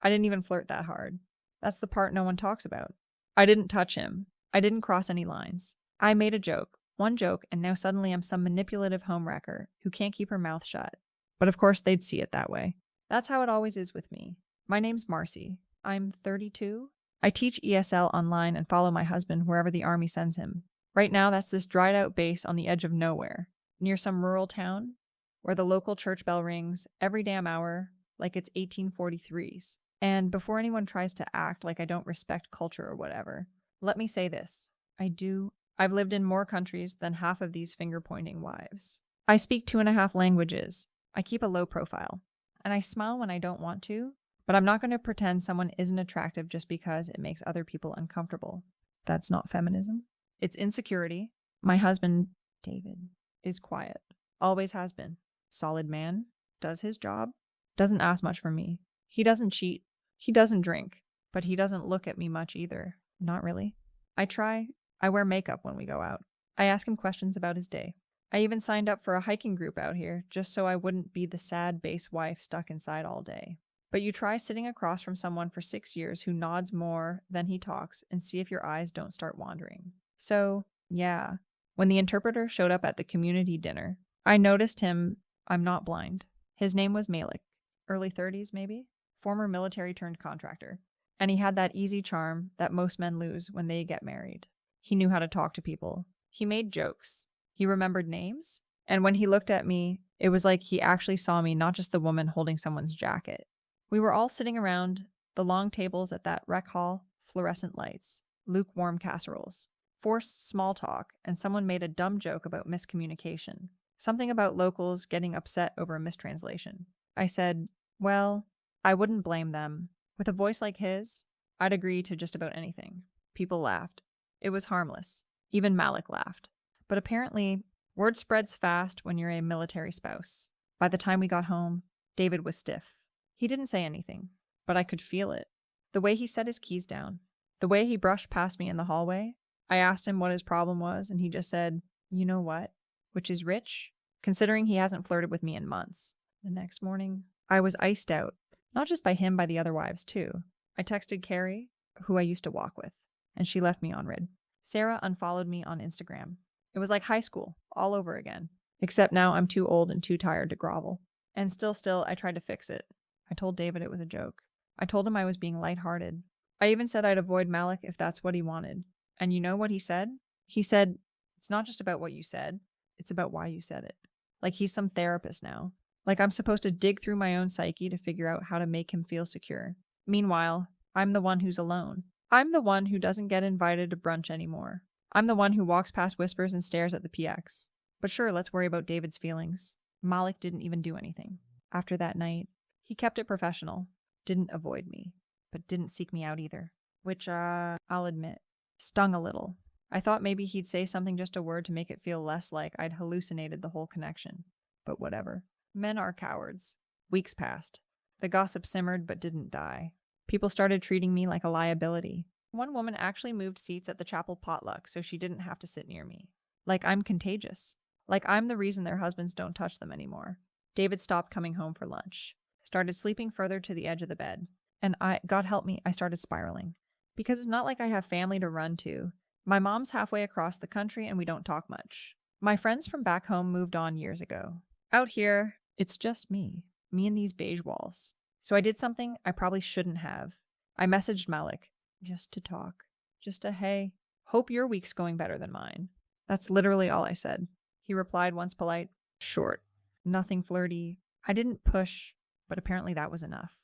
I didn't even flirt that hard. That's the part no one talks about. I didn't touch him. I didn't cross any lines. I made a joke, one joke, and now suddenly I'm some manipulative homewrecker who can't keep her mouth shut. But of course they'd see it that way. That's how it always is with me. My name's Marcy. I'm 32. I teach ESL online and follow my husband wherever the army sends him. Right now, that's this dried out base on the edge of nowhere, near some rural town, where the local church bell rings every damn hour like it's 1843's. And before anyone tries to act like I don't respect culture or whatever, let me say this. I've lived in more countries than half of these finger-pointing wives. I speak 2.5 languages. I keep a low profile. And I smile when I don't want to, but I'm not going to pretend someone isn't attractive just because it makes other people uncomfortable. That's not feminism. It's insecurity. My husband, David, is quiet. Always has been. Solid man. Does his job. Doesn't ask much from me. He doesn't cheat. He doesn't drink. But he doesn't look at me much either. Not really. I try. I wear makeup when we go out. I ask him questions about his day. I even signed up for a hiking group out here, just so I wouldn't be the sad base wife stuck inside all day. But you try sitting across from someone for 6 years who nods more than he talks and see if your eyes don't start wandering. So, yeah, when the interpreter showed up at the community dinner, I noticed him. I'm not blind. His name was Malik. Early 30s, maybe? Former military turned contractor. And he had that easy charm that most men lose when they get married. He knew how to talk to people. He made jokes. He remembered names. And when he looked at me, it was like he actually saw me, not just the woman holding someone's jacket. We were all sitting around the long tables at that rec hall, fluorescent lights, lukewarm casseroles, forced small talk, and someone made a dumb joke about miscommunication. Something about locals getting upset over a mistranslation. I said, well, I wouldn't blame them. With a voice like his, I'd agree to just about anything. People laughed. It was harmless. Even Malik laughed. But apparently, word spreads fast when you're a military spouse. By the time we got home, David was stiff. He didn't say anything, but I could feel it. The way he set his keys down. The way he brushed past me in the hallway. I asked him what his problem was, and he just said, you know what? Which is rich, considering he hasn't flirted with me in months. The next morning, I was iced out. Not just by him, by the other wives, too. I texted Carrie, who I used to walk with, and she left me on red. Sarah unfollowed me on Instagram. It was like high school, all over again. Except now I'm too old and too tired to grovel. And still, I tried to fix it. I told David it was a joke. I told him I was being lighthearted. I even said I'd avoid Malik if that's what he wanted. And you know what he said? He said, it's not just about what you said, it's about why you said it. Like he's some therapist now. Like I'm supposed to dig through my own psyche to figure out how to make him feel secure. Meanwhile, I'm the one who's alone. I'm the one who doesn't get invited to brunch anymore. I'm the one who walks past Whispers and stares at the PX. But sure, let's worry about David's feelings. Malik didn't even do anything. After that night, he kept it professional. Didn't avoid me. But didn't seek me out either. Which, I'll admit, stung a little. I thought maybe he'd say something, just a word, to make it feel less like I'd hallucinated the whole connection. But whatever. Men are cowards. Weeks passed. The gossip simmered but didn't die. People started treating me like a liability. One woman actually moved seats at the chapel potluck so she didn't have to sit near me. Like I'm contagious. Like I'm the reason their husbands don't touch them anymore. David stopped coming home for lunch. Started sleeping further to the edge of the bed. And God help me, I started spiraling. Because it's not like I have family to run to. My mom's halfway across the country and we don't talk much. My friends from back home moved on years ago. Out here, it's just me. Me and these beige walls. So I did something I probably shouldn't have. I messaged Malik. Just to talk. Just a hey, hope your week's going better than mine. That's literally all I said. He replied, once polite, short. Nothing flirty. I didn't push, but apparently that was enough.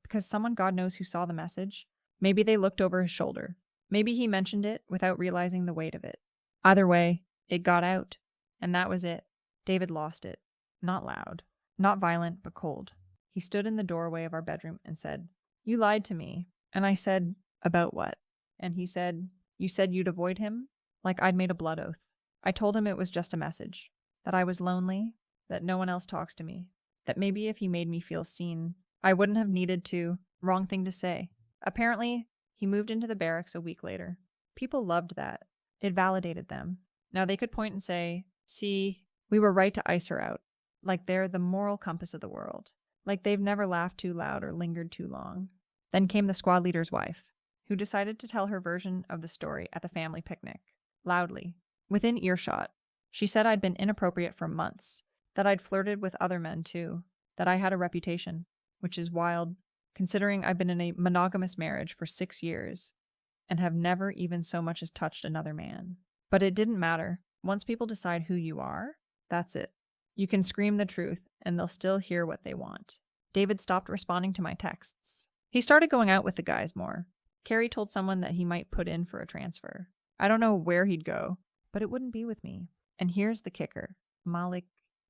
Because someone God knows who saw the message. Maybe they looked over his shoulder. Maybe he mentioned it without realizing the weight of it. Either way, it got out. And that was it. David lost it. Not loud. Not violent, but cold. He stood in the doorway of our bedroom and said, you lied to me. And I said, about what? And he said, you said you'd avoid him? Like I'd made a blood oath. I told him it was just a message. That I was lonely. That no one else talks to me. That maybe if he made me feel seen, I wouldn't have needed to. Wrong thing to say. Apparently, he moved into the barracks a week later. People loved that. It validated them. Now they could point and say, see, we were right to ice her out. Like they're the moral compass of the world. Like they've never laughed too loud or lingered too long. Then came the squad leader's wife, who decided to tell her version of the story at the family picnic, loudly, within earshot. She said I'd been inappropriate for months, that I'd flirted with other men too, that I had a reputation, which is wild, considering I've been in a monogamous marriage for 6 years and have never even so much as touched another man. But it didn't matter. Once people decide who you are, that's it. You can scream the truth, and they'll still hear what they want. David stopped responding to my texts. He started going out with the guys more. Carrie told someone that he might put in for a transfer. I don't know where he'd go, but it wouldn't be with me. And here's the kicker. Malik,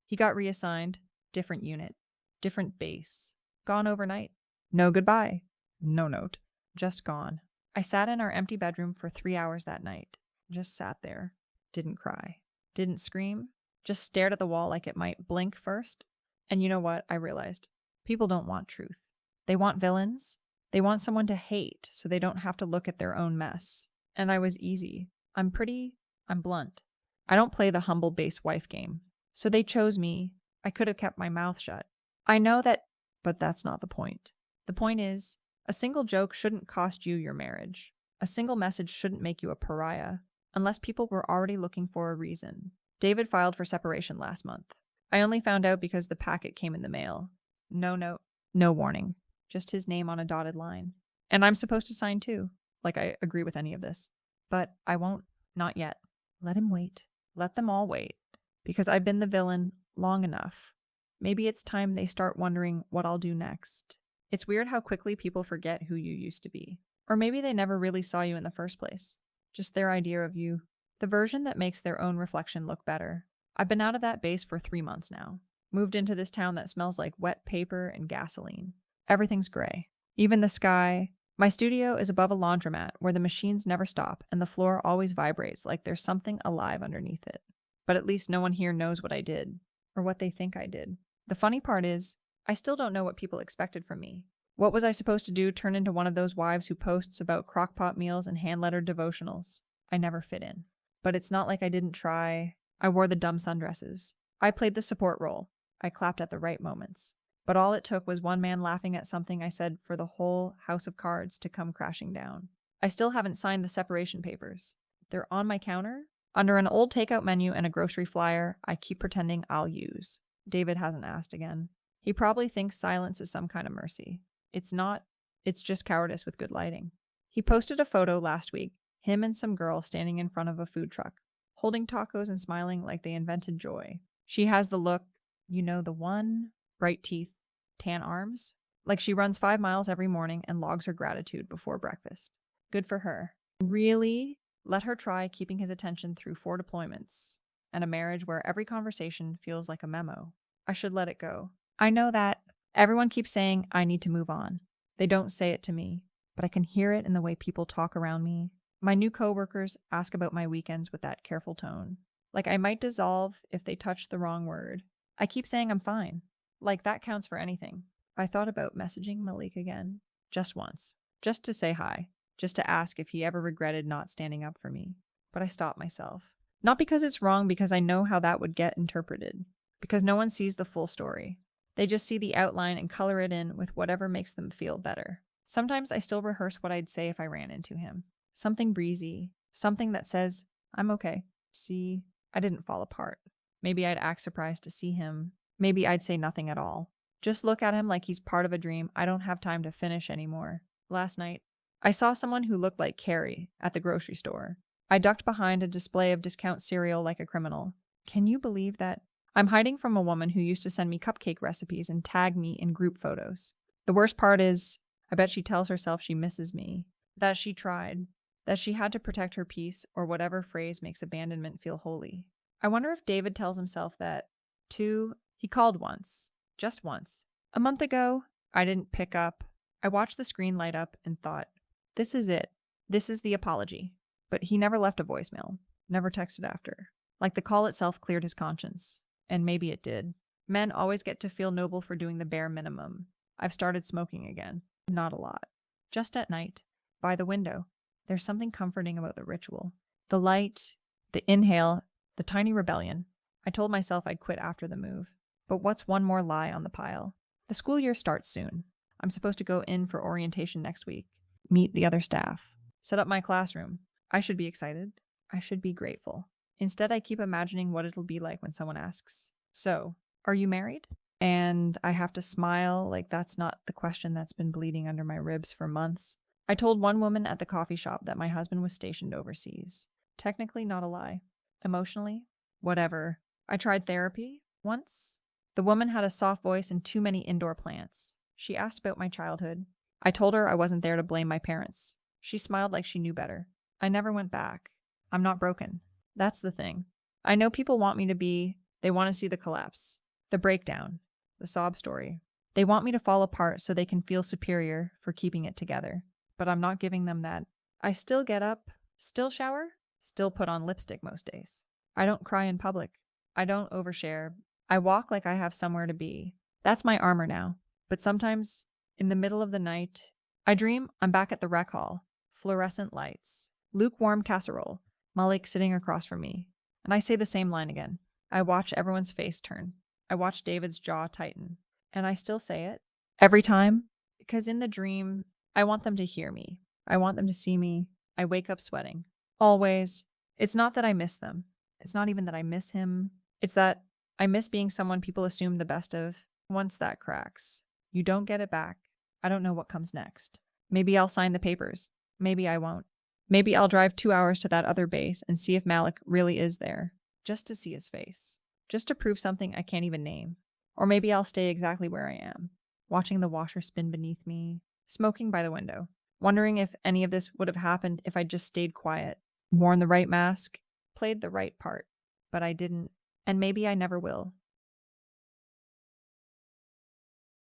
he got reassigned, different unit, different base. Gone overnight. No goodbye. No note. Just gone. I sat in our empty bedroom for 3 hours that night. Just sat there. Didn't cry. Didn't scream. Just stared at the wall like it might blink first. And you know what? I realized. People don't want truth. They want villains. They want someone to hate so they don't have to look at their own mess. And I was easy. I'm blunt. I don't play the humble base wife game. So they chose me. I could have kept my mouth shut. I know that, but that's not the point. The point is, a single joke shouldn't cost you your marriage. A single message shouldn't make you a pariah, unless people were already looking for a reason. David filed for separation last month. I only found out because the packet came in the mail. No note, no warning. Just his name on a dotted line. And I'm supposed to sign too, like I agree with any of this. But I won't, not yet. Let him wait. Let them all wait. Because I've been the villain long enough. Maybe it's time they start wondering what I'll do next. It's weird how quickly people forget who you used to be. Or maybe they never really saw you in the first place. Just their idea of you. The version that makes their own reflection look better. I've been out of that base for 3 months now. Moved into this town that smells like wet paper and gasoline. Everything's gray. Even the sky. My studio is above a laundromat where the machines never stop and the floor always vibrates like there's something alive underneath it. But at least no one here knows what I did. Or what they think I did. The funny part is, I still don't know what people expected from me. What was I supposed to do? Turn into one of those wives who posts about crock-pot meals and hand-lettered devotionals? I never fit in. But it's not like I didn't try. I wore the dumb sundresses. I played the support role. I clapped at the right moments. But all it took was one man laughing at something I said for the whole house of cards to come crashing down. I still haven't signed the separation papers. They're on my counter, under an old takeout menu and a grocery flyer I keep pretending I'll use. David hasn't asked again. He probably thinks silence is some kind of mercy. It's not. It's just cowardice with good lighting. He posted a photo last week, him and some girl standing in front of a food truck, holding tacos and smiling like they invented joy. She has the look, you know the one, bright teeth, tan arms, like she runs 5 miles every morning and logs her gratitude before breakfast. Good for her. Really? Let her try keeping his attention through 4 deployments and a marriage where every conversation feels like a memo. I should let it go. I know that. Everyone keeps saying I need to move on. They don't say it to me, but I can hear it in the way people talk around me. My new coworkers ask about my weekends with that careful tone. Like I might dissolve if they touch the wrong word. I keep saying I'm fine. Like that counts for anything. I thought about messaging Malik again. Just once. Just to say hi. Just to ask if he ever regretted not standing up for me. But I stopped myself. Not because it's wrong, because I know how that would get interpreted. Because no one sees the full story. They just see the outline and color it in with whatever makes them feel better. Sometimes I still rehearse what I'd say if I ran into him. Something breezy. Something that says, I'm okay. See, I didn't fall apart. Maybe I'd act surprised to see him. Maybe I'd say nothing at all. Just look at him like he's part of a dream I don't have time to finish anymore. Last night, I saw someone who looked like Carrie at the grocery store. I ducked behind a display of discount cereal like a criminal. Can you believe that? I'm hiding from a woman who used to send me cupcake recipes and tag me in group photos. The worst part is, I bet she tells herself she misses me, that she tried, that she had to protect her peace or whatever phrase makes abandonment feel holy. I wonder if David tells himself that, too. He called once. Just once. A month ago, I didn't pick up. I watched the screen light up and thought, this is it. This is the apology. But he never left a voicemail. Never texted after. Like the call itself cleared his conscience. And maybe it did. Men always get to feel noble for doing the bare minimum. I've started smoking again. Not a lot. Just at night. By the window. There's something comforting about the ritual. The light, the inhale, the tiny rebellion. I told myself I'd quit after the move. But what's one more lie on the pile? The school year starts soon. I'm supposed to go in for orientation next week, meet the other staff, set up my classroom. I should be excited. I should be grateful. Instead, I keep imagining what it'll be like when someone asks, "So, are you married?" And I have to smile like that's not the question that's been bleeding under my ribs for months. I told one woman at the coffee shop that my husband was stationed overseas. Technically not a lie. Emotionally, whatever. I tried therapy once. The woman had a soft voice and too many indoor plants. She asked about my childhood. I told her I wasn't there to blame my parents. She smiled like she knew better. I never went back. I'm not broken. That's the thing. I know people want me to be. They want to see the collapse, the breakdown, the sob story. They want me to fall apart so they can feel superior for keeping it together. But I'm not giving them that. I still get up, still shower, still put on lipstick most days. I don't cry in public. I don't overshare. I walk like I have somewhere to be. That's my armor now. But sometimes, in the middle of the night, I dream I'm back at the rec hall. Fluorescent lights. Lukewarm casserole. Malik sitting across from me. And I say the same line again. I watch everyone's face turn. I watch David's jaw tighten. And I still say it. Every time. Because in the dream, I want them to hear me. I want them to see me. I wake up sweating. Always. It's not that I miss them. It's not even that I miss him. It's that I miss being someone people assume the best of. Once that cracks, you don't get it back. I don't know what comes next. Maybe I'll sign the papers. Maybe I won't. Maybe I'll drive 2 hours to that other base and see if Malik really is there. Just to see his face. Just to prove something I can't even name. Or maybe I'll stay exactly where I am. Watching the washer spin beneath me. Smoking by the window. Wondering if any of this would have happened if I'd just stayed quiet. Worn the right mask. Played the right part. But I didn't. And maybe I never will.